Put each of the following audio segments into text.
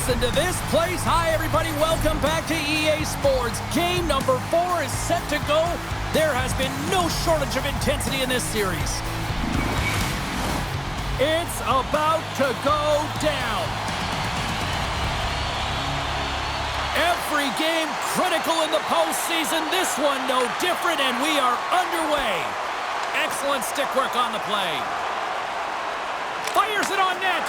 Listen to this place. Hi, everybody. Welcome back to EA Sports. Game number 4 is set to go. There has been no shortage of intensity in this series. It's about to go down. Every game critical in the postseason. This one no different, and we are underway. Excellent stick work on the play. Fires it on net.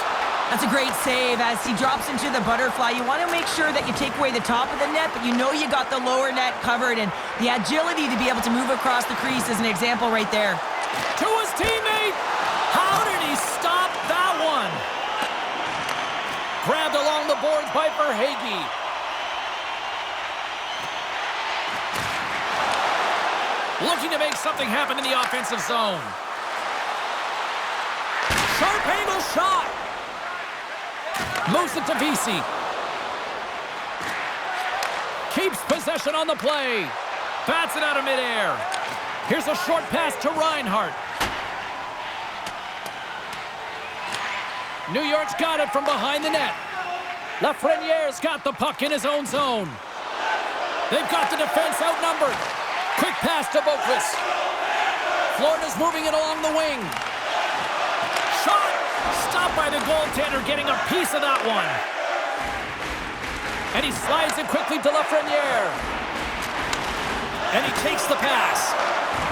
That's a great save as he drops into the butterfly. You want to make sure that you take away the top of the net, but you know you got the lower net covered, and the agility to be able to move across the crease is an example right there. To his teammate. How did he stop that one? Grabbed along the boards by Verhaeghe. Looking to make something happen in the offensive zone. Sharp angle shot. Moves it to VC. Keeps possession on the play. Bats it out of midair. Here's a short pass to Reinhart. New York's got it from behind the net. Lafreniere's got the puck in his own zone. They've got the defense outnumbered. Quick pass to Boquist. Florida's moving it along the wing. Shot! Stopped by the goaltender, getting a piece of that one. And he slides it quickly to Lafreniere. And he takes the pass.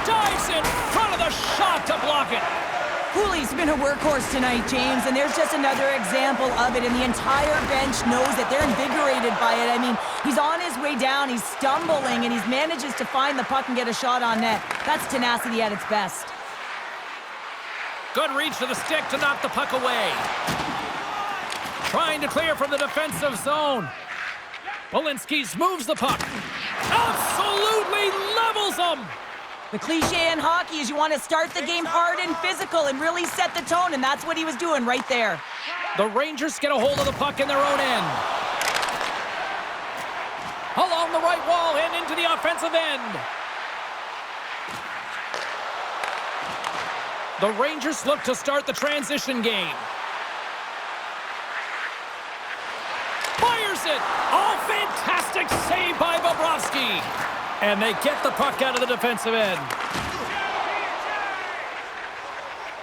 Dives in front of the shot to block it. Cooley's been a workhorse tonight, James, and there's just another example of it, and the entire bench knows that they're invigorated by it. I mean, he's on his way down, he's stumbling, and he manages to find the puck and get a shot on net. That's tenacity at its best. Good reach to the stick to knock the puck away. Trying to clear from the defensive zone. Walensky moves the puck. Absolutely levels him. The cliche in hockey is you want to start the game hard and physical and really set the tone, and that's what he was doing right there. The Rangers get a hold of the puck in their own end. Along the right wall and into the offensive end. The Rangers look to start the transition game. Fires it! Oh, fantastic save by Bobrovsky. And they get the puck out of the defensive end.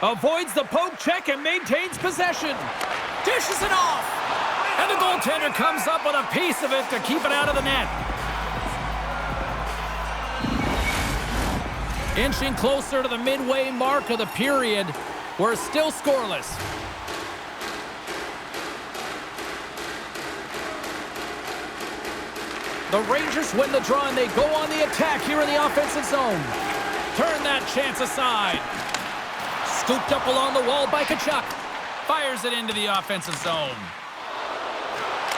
Avoids the poke check and maintains possession. Dishes it off. And the goaltender comes up with a piece of it to keep it out of the net. Inching closer to the midway mark of the period. We're still scoreless. The Rangers win the draw, and they go on the attack here in the offensive zone. Turn that chance aside. Scooped up along the wall by Tkachuk. Fires it into the offensive zone.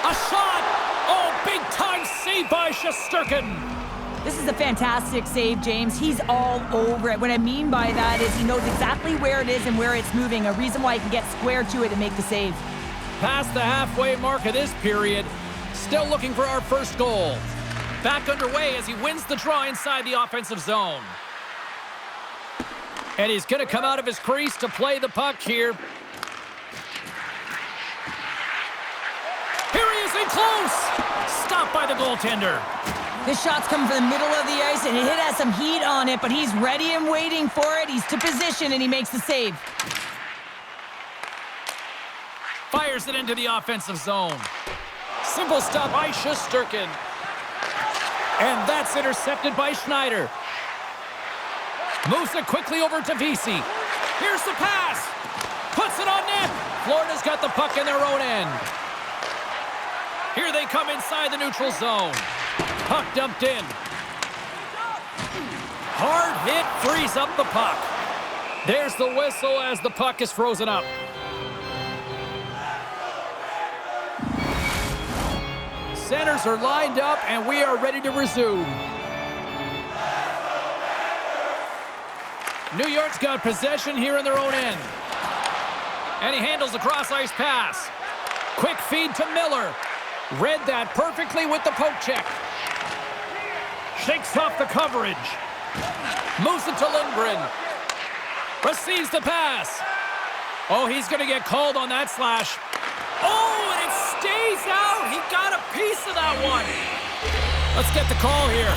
A shot! Oh, big-time save by Shesterkin. This is a fantastic save, James. He's all over it. What I mean by that is he knows exactly where it is and where it's moving, a reason why he can get square to it and make the save. Past the halfway mark of this period. Still looking for our first goal. Back underway as he wins the draw inside the offensive zone. And he's going to come out of his crease to play the puck here. Here he is in close. Stopped by the goaltender. This shot's coming from the middle of the ice, and it has some heat on it, but he's ready and waiting for it. He's to position, and he makes the save. Fires it into the offensive zone. Simple stop by Shesterkin. And that's intercepted by Schneider. Moves it quickly over to VC. Here's the pass. Puts it on net. Florida's got the puck in their own end. Here they come inside the neutral zone. Puck dumped in. Hard hit frees up the puck. There's the whistle as the puck is frozen up. Centers are lined up, and we are ready to resume. New York's got possession here in their own end. And he handles the cross-ice pass. Quick feed to Miller. Read that perfectly with the poke check. Shakes off the coverage. Moves it to Lindgren. Receives the pass. Oh, he's going to get called on that slash. Oh, and it stays out. of that one. Let's get the call here.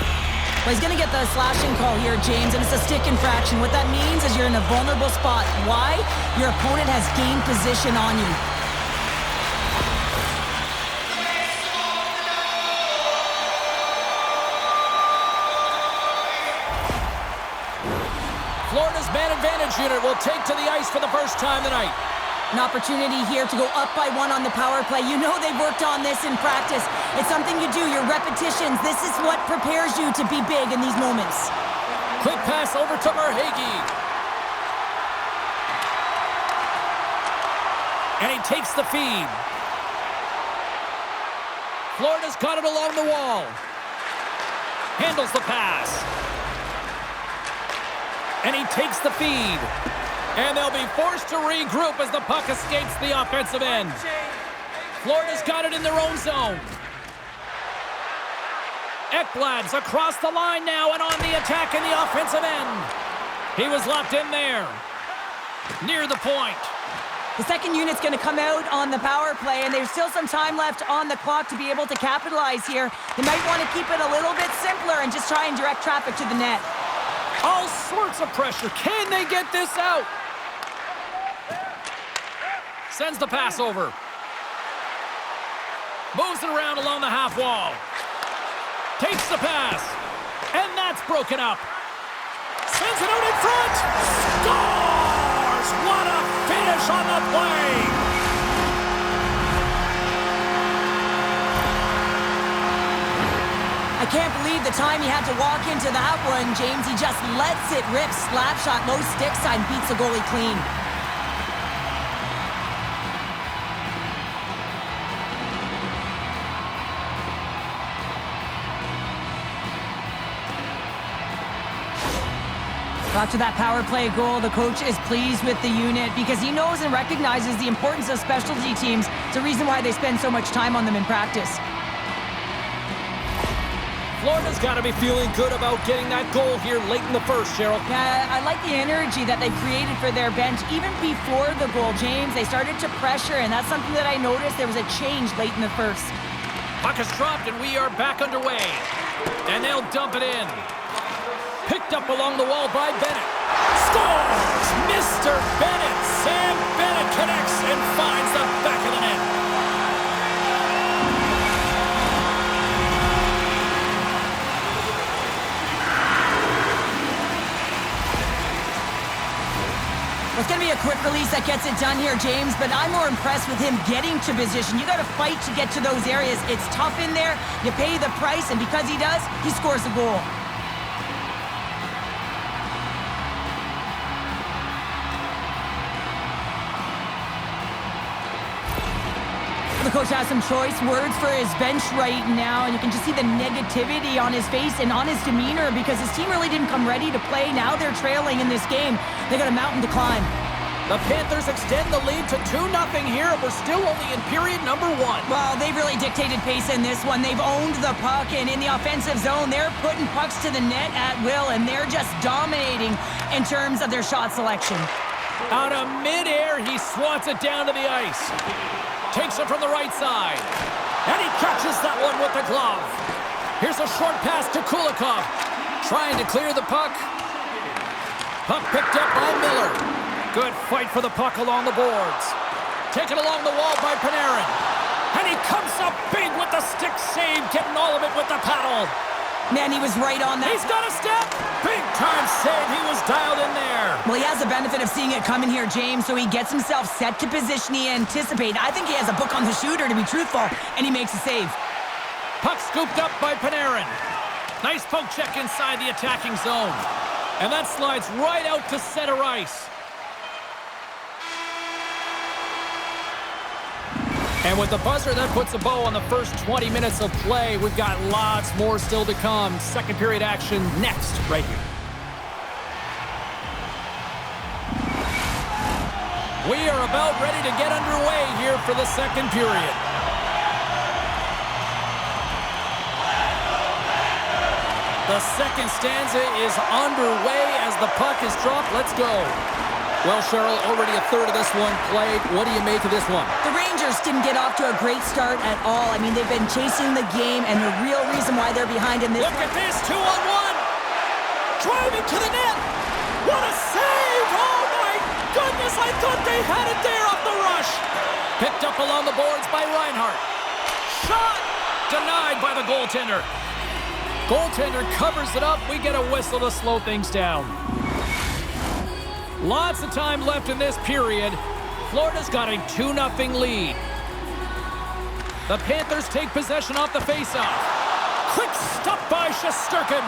Well, he's going to get the slashing call here, James, and it's a stick infraction. What that means is you're in a vulnerable spot. Why? Your opponent has gained position on you. Florida's man advantage unit will take to the ice for the first time tonight. An opportunity here to go up by 1 on the power play. You know they've worked on this in practice. It's something you do, your repetitions. This is what prepares you to be big in these moments. Quick pass over to Marhagi. And he takes the feed. Florida's got it along the wall. Handles the pass. And he takes the feed. And they'll be forced to regroup as the puck escapes the offensive end. Florida's got it in their own zone. Ekblad's across the line now and on the attack in the offensive end. He was locked in there. Near the point. The second unit's going to come out on the power play, and there's still some time left on the clock to be able to capitalize here. They might want to keep it a little bit simpler and just try and direct traffic to the net. All sorts of pressure. Can they get this out? Sends the pass over. Moves it around along the half wall. Takes the pass. And that's broken up. Sends it out in front. Scores! What a finish on the play! I can't believe the time he had to walk into that one, James. He just lets it rip. Slap shot, low stick side, beats the goalie clean. After that power play goal, the coach is pleased with the unit because he knows and recognizes the importance of specialty teams. It's a reason why they spend so much time on them in practice. Florida's got to be feeling good about getting that goal here late in the first, Cheryl. Yeah, I like the energy that they created for their bench. Even before the goal, James, they started to pressure, and that's something that I noticed. There was a change late in the first. Puck is dropped, and we are back underway. And they'll dump it in. Picked up along the wall by Bennett. Scores! Mr. Bennett! Sam Bennett connects and finds the back of the net. It's going to be a quick release that gets it done here, James, but I'm more impressed with him getting to position. You got to fight to get to those areas. It's tough in there. You pay the price, and because he does, he scores a goal. The coach has some choice words for his bench right now, and you can just see the negativity on his face and on his demeanor because his team really didn't come ready to play. Now they're trailing in this game. They got a mountain to climb. The Panthers extend the lead to 2-0 here. We're still only in period number 1. Well, they've really dictated pace in this one. They've owned the puck, and in the offensive zone, they're putting pucks to the net at will, and they're just dominating in terms of their shot selection. Out of midair, he swats it down to the ice. Takes it from the right side. And he catches that one with the glove. Here's a short pass to Kulikov. Trying to clear the puck. Puck picked up by Miller. Good fight for the puck along the boards. Taken along the wall by Panarin. And he comes up big with the stick save, getting all of it with the paddle. Man, he was right on that. He's got a step. Big time save. He was dialed in there. Well, he has the benefit of seeing it coming here, James, so he gets himself set to position he anticipated. I think he has a book on the shooter, to be truthful, and he makes a save. Puck scooped up by Panarin. Nice poke check inside the attacking zone. And that slides right out to center ice. And with the buzzer, that puts a bow on the first 20 minutes of play. We've got lots more still to come. Second period action next, right here. We are about ready to get underway here for the second period. The second stanza is underway as the puck is dropped. Let's go. Well, Cheryl, already a third of this one played. What do you make of this one? The Rangers Panthers didn't get off to a great start at all. I mean, they've been chasing the game, and the real reason why they're behind in this Look at this, 2-on-1. Driving to the net. What a save! Oh, my goodness, I thought they had it there off the rush. Picked up along the boards by Reinhart. Shot! Denied by the goaltender. Goaltender covers it up. We get a whistle to slow things down. Lots of time left in this period. Florida's got a 2-0 lead. The Panthers take possession off the faceoff. Quick stop by Shesterkin.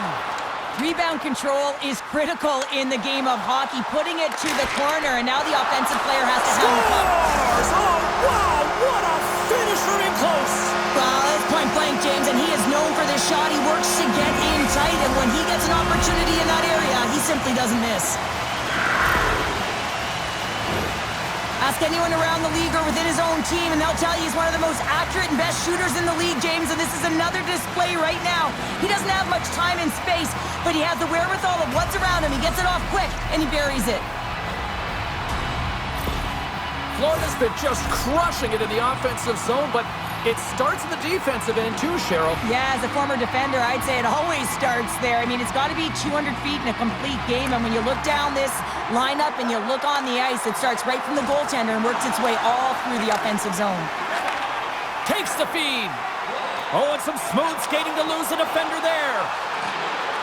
Rebound control is critical in the game of hockey, putting it to the corner, and now the offensive player has to have the puck. Scores! Oh, wow! What a finisher in close! Well, that's point blank, James, and he is known for this shot. He works to get in tight, and when he gets an opportunity in that area, he simply doesn't miss. Ask anyone around the league or within his own team, and they'll tell you he's one of the most accurate and best shooters in the league, James, and this is another display right now. He doesn't have much time and space, but he has the wherewithal of what's around him. He gets it off quick, and he buries it. Florida's been just crushing it in the offensive zone, but it starts in the defensive end too, Cheryl. Yeah, as a former defender, I'd say it always starts there. I mean, it's got to be 200 feet in a complete game, and when you look down this lineup and you look on the ice, it starts right from the goaltender and works its way all through the offensive zone. Takes the feed. Oh, and some smooth skating to lose a defender there.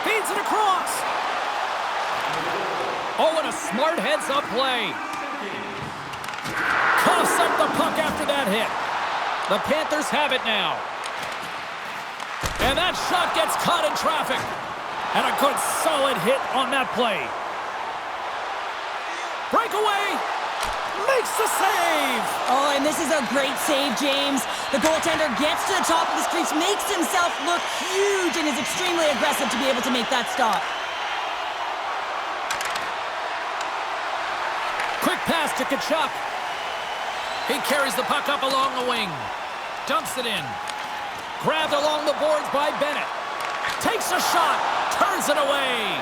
Feeds it across. Oh, and a smart heads-up play. Coughs up the puck after that hit. The Panthers have it now. And that shot gets caught in traffic. And a good solid hit on that play. Breakaway. Makes the save. Oh, and this is a great save, James. The goaltender gets to the top of the crease, makes himself look huge, and is extremely aggressive to be able to make that stop. Quick pass to Tkachuk. He carries the puck up along the wing. Dumps it in. Grabbed along the boards by Bennett. Takes a shot. Turns it away.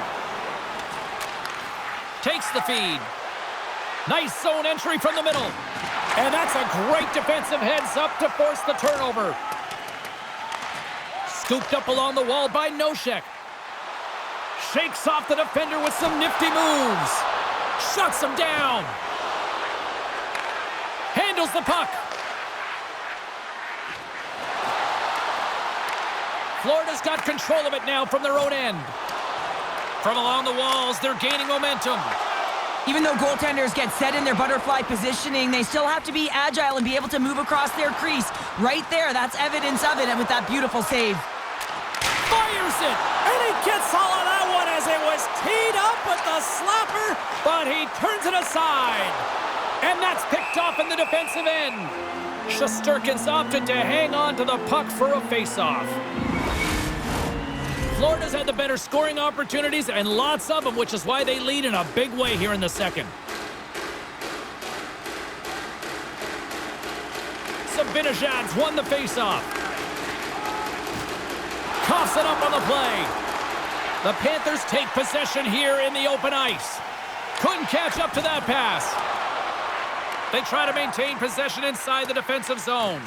Takes the feed. Nice zone entry from the middle. And that's a great defensive heads-up to force the turnover. Scooped up along the wall by Nosek. Shakes off the defender with some nifty moves. Shuts him down. Handles the puck. Florida's got control of it now from their own end. From along the walls, they're gaining momentum. Even though goaltenders get set in their butterfly positioning, they still have to be agile and be able to move across their crease. Right there, that's evidence of it, and with that beautiful save. Fires it, and he gets all of that one as it was teed up with the slapper, but he turns it aside. And that's picked off in the defensive end. Shesterkin's opted to hang on to the puck for a face-off. Florida's had the better scoring opportunities, and lots of them, which is why they lead in a big way here in the second. Zibanejad's won the face-off. Coughs it up on the play. The Panthers take possession here in the open ice. Couldn't catch up to that pass. They try to maintain possession inside the defensive zone.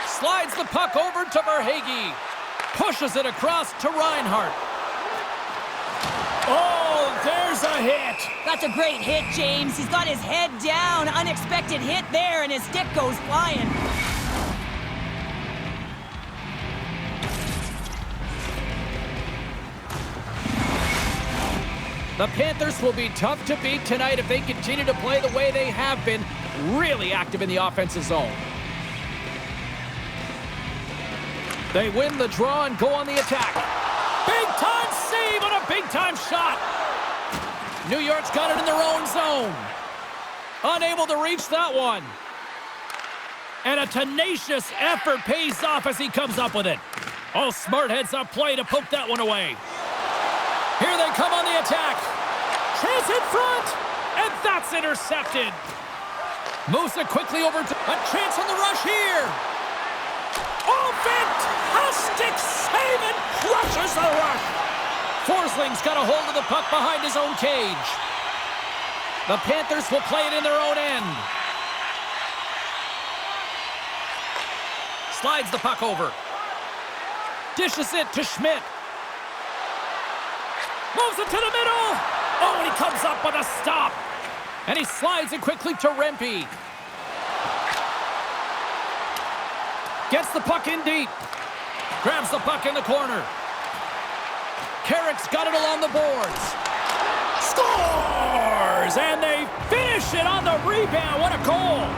Slides the puck over to Verhaeghe. Pushes it across to Reinhart. Oh, there's a hit. That's a great hit, James. He's got his head down. Unexpected hit there, and his stick goes flying. The Panthers will be tough to beat tonight if they continue to play the way they have been, really active in the offensive zone. They win the draw and go on the attack. Big-time save on a big-time shot. New York's got it in their own zone. Unable to reach that one. And a tenacious effort pays off as he comes up with it. Oh, smart heads-up play to poke that one away. Here they come on the attack. Chance in front. And that's intercepted. Moves it quickly over to a chance on the rush here. Oh, fantastic save and crushes the rush. Forsling's got a hold of the puck behind his own cage. The Panthers will play it in their own end. Slides the puck over. Dishes it to Schmidt. Moves it to the middle. Oh, and he comes up with a stop. And he slides it quickly to Rempe. Gets the puck in deep. Grabs the puck in the corner. Carrick's got it along the boards. Scores! And they finish it on the rebound. What a goal!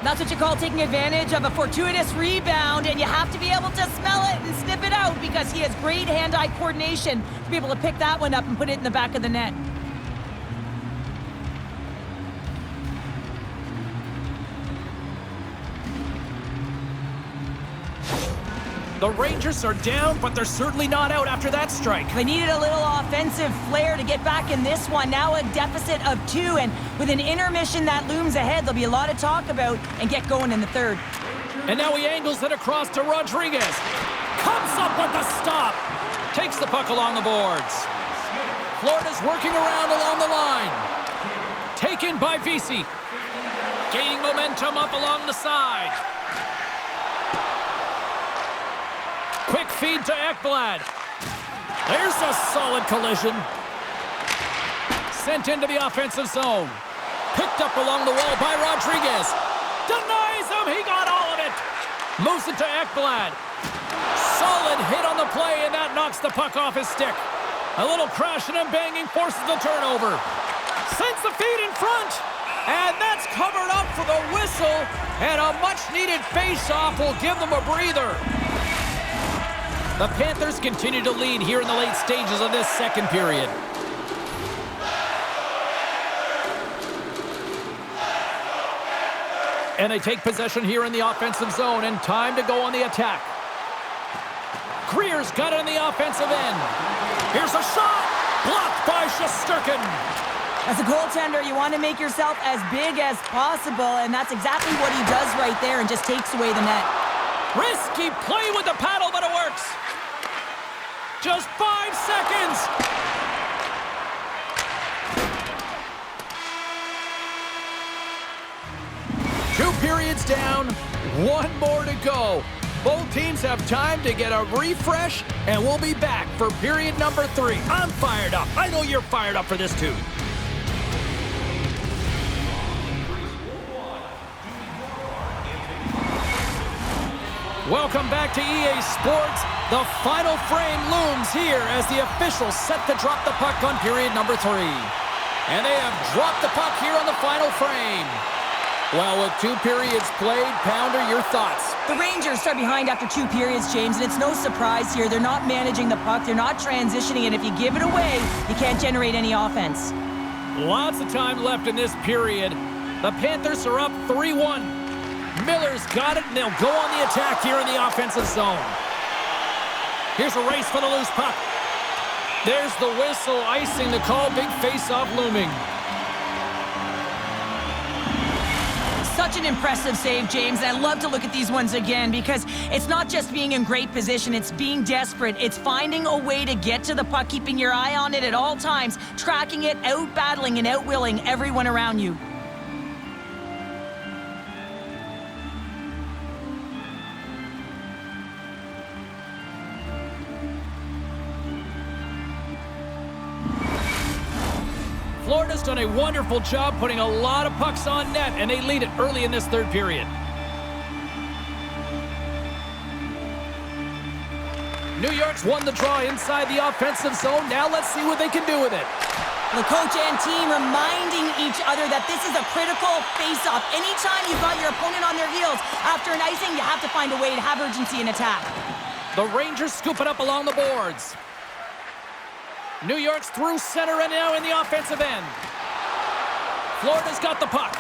That's what you call taking advantage of a fortuitous rebound, and you have to be able to smell it and sniff it out because he has great hand-eye coordination to be able to pick that one up and put it in the back of the net. The Rangers are down, but they're certainly not out after that strike. They needed a little offensive flair to get back in this one. Now a deficit of 2, and with an intermission that looms ahead, there'll be a lot of talk about and get going in the third. And now he angles it across to Rodriguez. Comes up with the stop. Takes the puck along the boards. Florida's working around along the line. Taken by Vesey. Gaining momentum up along the side. Quick feed to Ekblad. There's a solid collision. Sent into the offensive zone. Picked up along the wall by Rodriguez. Denies him. He got all of it. Moves it to Ekblad. Solid hit on the play, and that knocks the puck off his stick. A little crashing and banging forces the turnover. Sends the feed in front. And that's covered up for the whistle. And a much-needed face-off will give them a breather. The Panthers continue to lead here in the late stages of this second period. And they take possession here in the offensive zone, and time to go on the attack. Greer's got it in the offensive end. Here's a shot! Blocked by Shesterkin. As a goaltender, you want to make yourself as big as possible, and that's exactly what he does right there and just takes away the net. Risky play with the paddle, but it works. Just 5 seconds. Two periods down, one more to go. Both teams have time to get a refresh, and we'll be back for period number 3. I'm fired up. I know you're fired up for this too. Welcome back to EA Sports. The final frame looms here as the officials set to drop the puck on period number 3. And they have dropped the puck here on the final frame. Well, with 2 periods played, Pounder, your thoughts? The Rangers start behind after 2 periods, James, and it's no surprise here. They're not managing the puck. They're not transitioning it. If you give it away, you can't generate any offense. Lots of time left in this period. The Panthers are up 3-1. Miller's got it, and they'll go on the attack here in the offensive zone. Here's a race for the loose puck. There's the whistle, icing the call, big face-off looming. Such an impressive save, James, and I love to look at these ones again because it's not just being in great position, it's being desperate. It's finding a way to get to the puck, keeping your eye on it at all times, tracking it, out-battling and out-willing everyone around you. Florida's done a wonderful job putting a lot of pucks on net, and they lead it early in this third period. New York's won the draw inside the offensive zone. Now let's see what they can do with it. The coach and team reminding each other that this is a critical face-off. Anytime you've got your opponent on their heels after an icing, you have to find a way to have urgency in attack. The Rangers scoop it up along the boards. New York's through center and now in the offensive end. Florida's got the puck.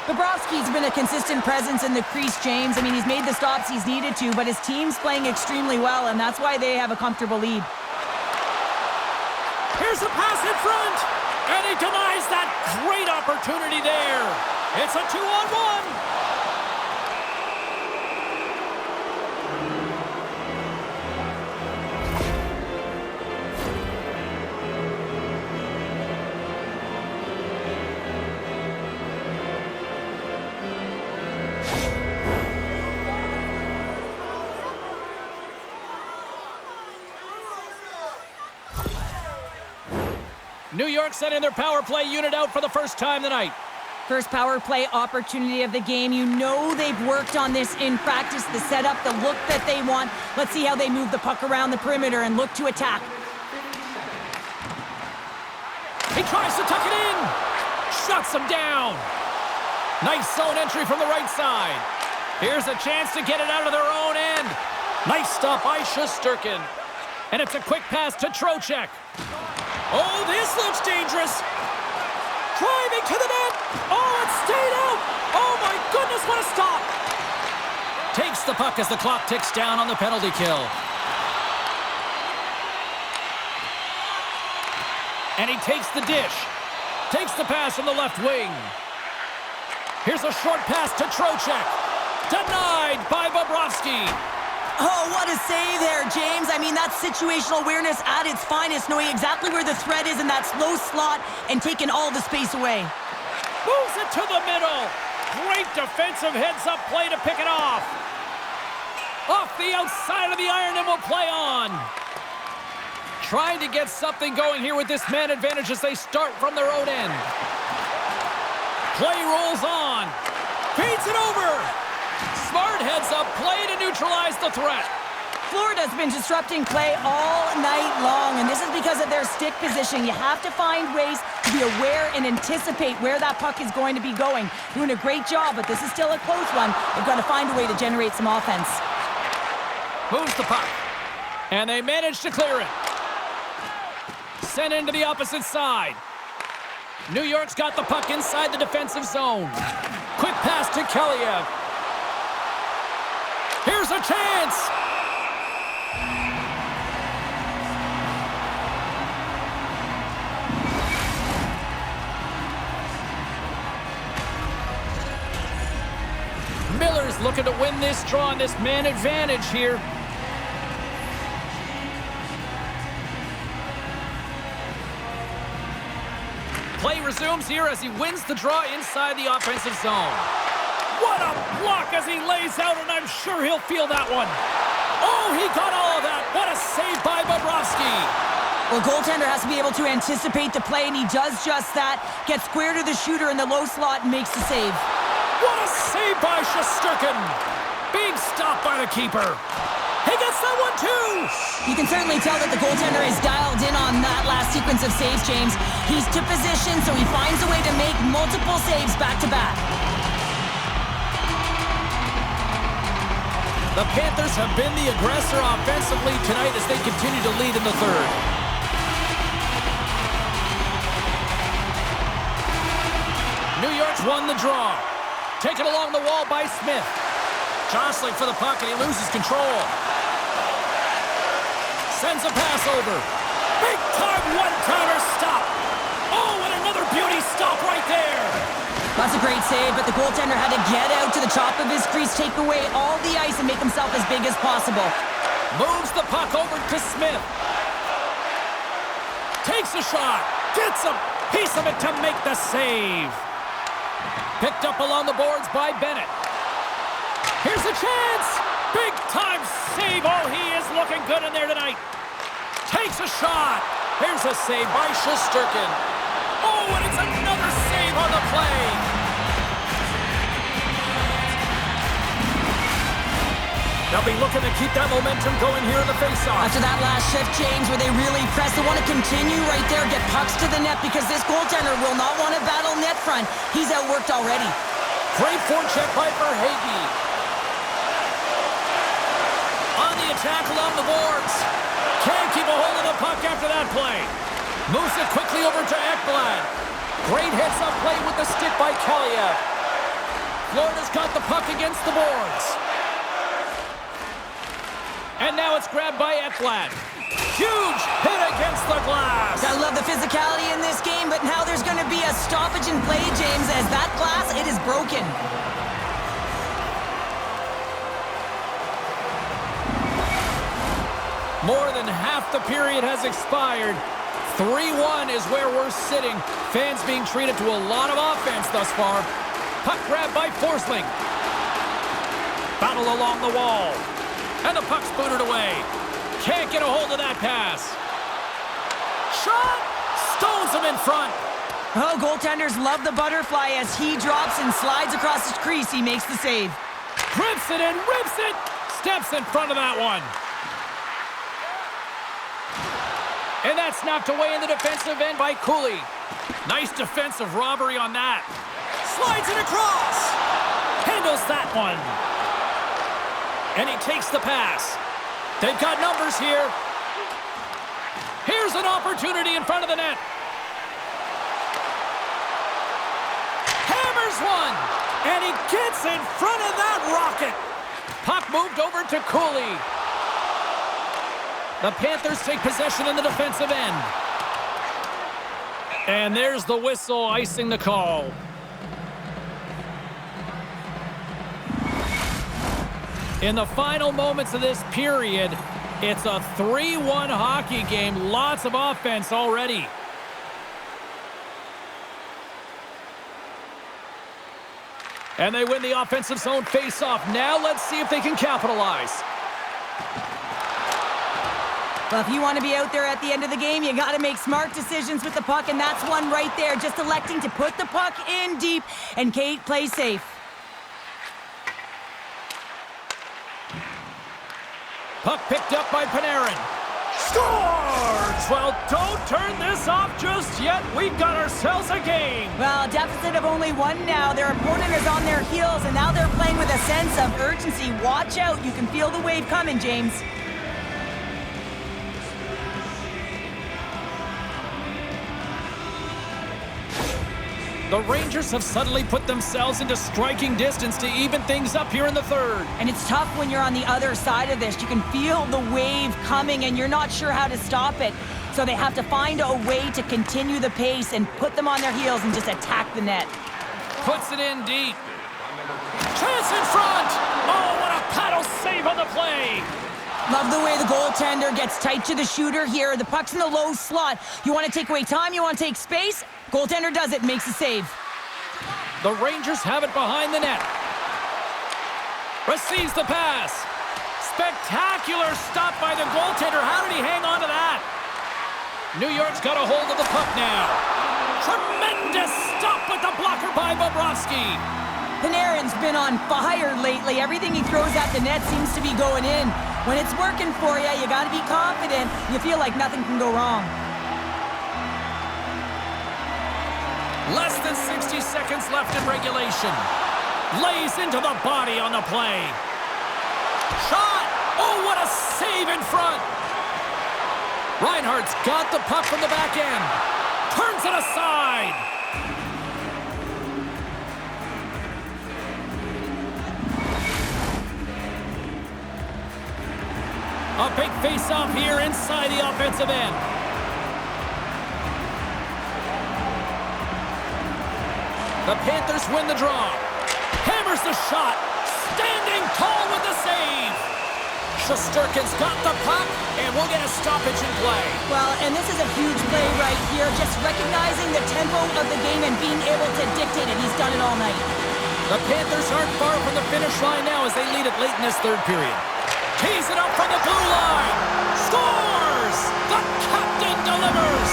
Bobrovsky's been a consistent presence in the crease, James. I mean, he's made the stops he's needed to, but his team's playing extremely well, and that's why they have a comfortable lead. Here's a pass in front, and he denies that great opportunity there. It's a 2-on-1. New York sending their power play unit out for the first time tonight. First power play opportunity of the game. You know they've worked on this in practice, the setup, the look that they want. Let's see how they move the puck around the perimeter and look to attack. He tries to tuck it in. Shuts him down. Nice zone entry from the right side. Here's a chance to get it out of their own end. Nice stop by Shesterkin. And it's a quick pass to Trocheck. Oh, this looks dangerous. Driving to the net. Oh, it stayed out. Oh, my goodness, what a stop. Takes the puck as the clock ticks down on the penalty kill. And he takes the dish. Takes the pass from the left wing. Here's a short pass to Trocheck. Denied by Bobrovsky. Oh, what a save there, James. I mean, that's situational awareness at its finest, knowing exactly where the threat is in that slow slot and taking all the space away. Moves it to the middle. Great defensive heads-up play to pick it off. Off the outside of the iron and will play on. Trying to get something going here with this man advantage as they start from their own end. Play rolls on. Feeds it over. Smart heads-up play to neutralize the threat. Florida's been disrupting play all night long, and this is because of their stick position. You have to find ways to be aware and anticipate where that puck is going to be going. Doing a great job, but this is still a close one. They've got to find a way to generate some offense. Moves the puck. And they manage to clear it. Sent into the opposite side. New York's got the puck inside the defensive zone. Quick pass to Kaliev. Here's a chance. Miller's looking to win this draw on this man advantage here. Play resumes here as he wins the draw inside the offensive zone. What a block as he lays out, and I'm sure he'll feel that one. Oh, he got all of that. What a save by Bobrovsky. Well, goaltender has to be able to anticipate the play, and he does just that. Gets square to the shooter in the low slot and makes the save. What a save by Shesterkin. Big stop by the keeper. He gets that one, too. You can certainly tell that the goaltender is dialed in on that last sequence of saves, James. He's to position, so he finds a way to make multiple saves back-to-back. The Panthers have been the aggressor offensively tonight as they continue to lead in the third. New York's won the draw. Taken along the wall by Smith. Jostling for the puck, and he loses control. Sends a pass over. Big-time one-timer stop. Oh, and another beauty stop right there. That's a great save, but the goaltender had to get out to the top of his crease, take away all the ice, and make himself as big as possible. Moves the puck over to Smith. Takes a shot. Gets a piece of it to make the save. Picked up along the boards by Bennett. Here's a chance. Big-time save. Oh, he is looking good in there tonight. Takes a shot. Here's a save by Shesterkin. Oh, and it's another save on the play. They'll be looking to keep that momentum going here in the faceoff. After that last shift, James, where they really press, they want to continue right there, get pucks to the net, because this goaltender will not want to battle net front. He's outworked already. Great forecheck by Verhaeghe. On the attack along the boards. Can't keep a hold of the puck after that play. Moves it quickly over to Ekblad. Great heads-up play with the stick by Kaliev. Florida's got the puck against the boards. And now it's grabbed by Ekblad. Huge hit against the glass. I love the physicality in this game, but now there's going to be a stoppage in play, James, as that glass, it is broken. More than half the period has expired. 3-1 is where we're sitting. Fans being treated to a lot of offense thus far. Puck grab by Forsling. Battle along the wall. And the puck's booted away. Can't get a hold of that pass. Shot! stones him in front. Oh, goaltenders love the butterfly as he drops and slides across his crease. He makes the save. Grips it and rips it. Steps in front of that one. And that's knocked away in the defensive end by Cooley. Nice defensive robbery on that. Slides it across. Handles that one. And he takes the pass. They've got numbers here. Here's an opportunity in front of the net. Hammers one. And he gets in front of that rocket. Puck moved over to Cooley. The Panthers take possession in the defensive end. And there's the whistle icing the call. In the final moments of this period, it's a 3-1 hockey game. Lots of offense already. And they win the offensive zone face-off. Now let's see if they can capitalize. Well, if you want to be out there at the end of the game, you got to make smart decisions with the puck, and that's one right there. Just electing to put the puck in deep and Kate play safe. Puck picked up by Panarin. Scores! Well, don't turn this off just yet. We've got ourselves a game. Well, a deficit of only one now. Their opponent is on their heels, and now they're playing with a sense of urgency. Watch out. You can feel the wave coming, James. The Rangers have suddenly put themselves into striking distance to even things up here in the third. And it's tough when you're on the other side of this. You can feel the wave coming, and you're not sure how to stop it. So they have to find a way to continue the pace and put them on their heels and just attack the net. Puts it in deep. Chance in front! Oh, what a paddle save on the play! Love the way the goaltender gets tight to the shooter here. The puck's in the low slot. You want to take away time, you want to take space. Goaltender does it, makes a save. The Rangers have it behind the net. Receives the pass. Spectacular stop by the goaltender. How did he hang on to that? New York's got a hold of the puck now. Tremendous stop with the blocker by Bobrovsky. Panarin's been on fire lately. Everything he throws at the net seems to be going in. When it's working for you, you got to be confident. You feel like nothing can go wrong. Less than 60 seconds left in regulation. Lays into the body on the play. Shot! Oh, what a save in front! Reinhardt's got the puck from the back end. Turns it aside. A big face-off here inside the offensive end. The Panthers win the draw. Hammers the shot. Standing tall with the save. Shesterkin's got the puck, and we'll get a stoppage in play. Well, and this is a huge play right here. Just recognizing the tempo of the game and being able to dictate it. He's done it all night. The Panthers aren't far from the finish line now as they lead it late in this third period. Tees it up from the blue line. Scores! The captain delivers!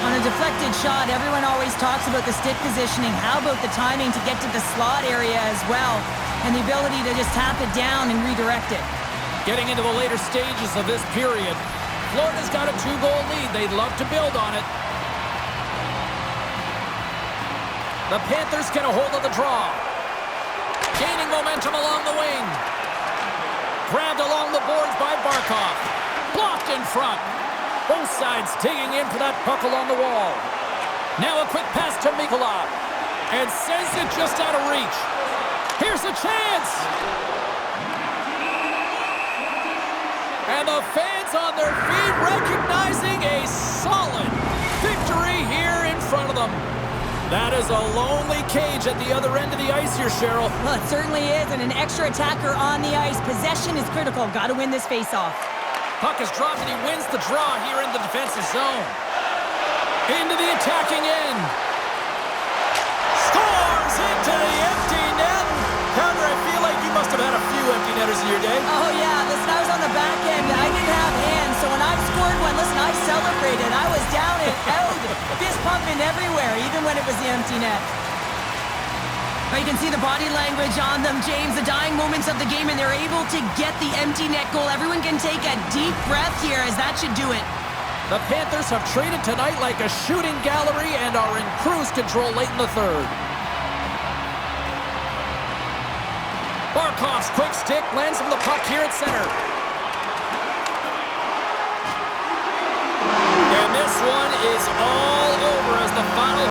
On a deflected shot, everyone always talks about the stick positioning. How about the timing to get to the slot area as well? And the ability to just tap it down and redirect it. Getting into the later stages of this period, Florida's got a 2-goal lead. They'd love to build on it. The Panthers get a hold of the draw. Gaining momentum along the wing. Grabbed along the boards by Barkov. Blocked in front. Both sides digging in for that puck along the wall. Now a quick pass to Mikula. And sends it just out of reach. Here's a chance. And the fans on their feet recognizing a solid victory here in front of them. That is a lonely cage at the other end of the ice here, Cheryl. Well, it certainly is, and an extra attacker on the ice. Possession is critical. Got to win this faceoff. Puck is dropped, and he wins the draw here in the defensive zone. Into the attacking end. Scores into the empty net. Pounder, I feel like you must have had a few empty netters in your day. Oh, yeah. Listen, I was on the back end. I celebrated. I was down and out, fist pumping everywhere, even when it was the empty net. But you can see the body language on them, James, the dying moments of the game, and they're able to get the empty net goal. Everyone can take a deep breath here, as that should do it. The Panthers have treated tonight like a shooting gallery and are in cruise control late in the third. Barkov's quick stick lands him the puck here at center. And this one is all over as the final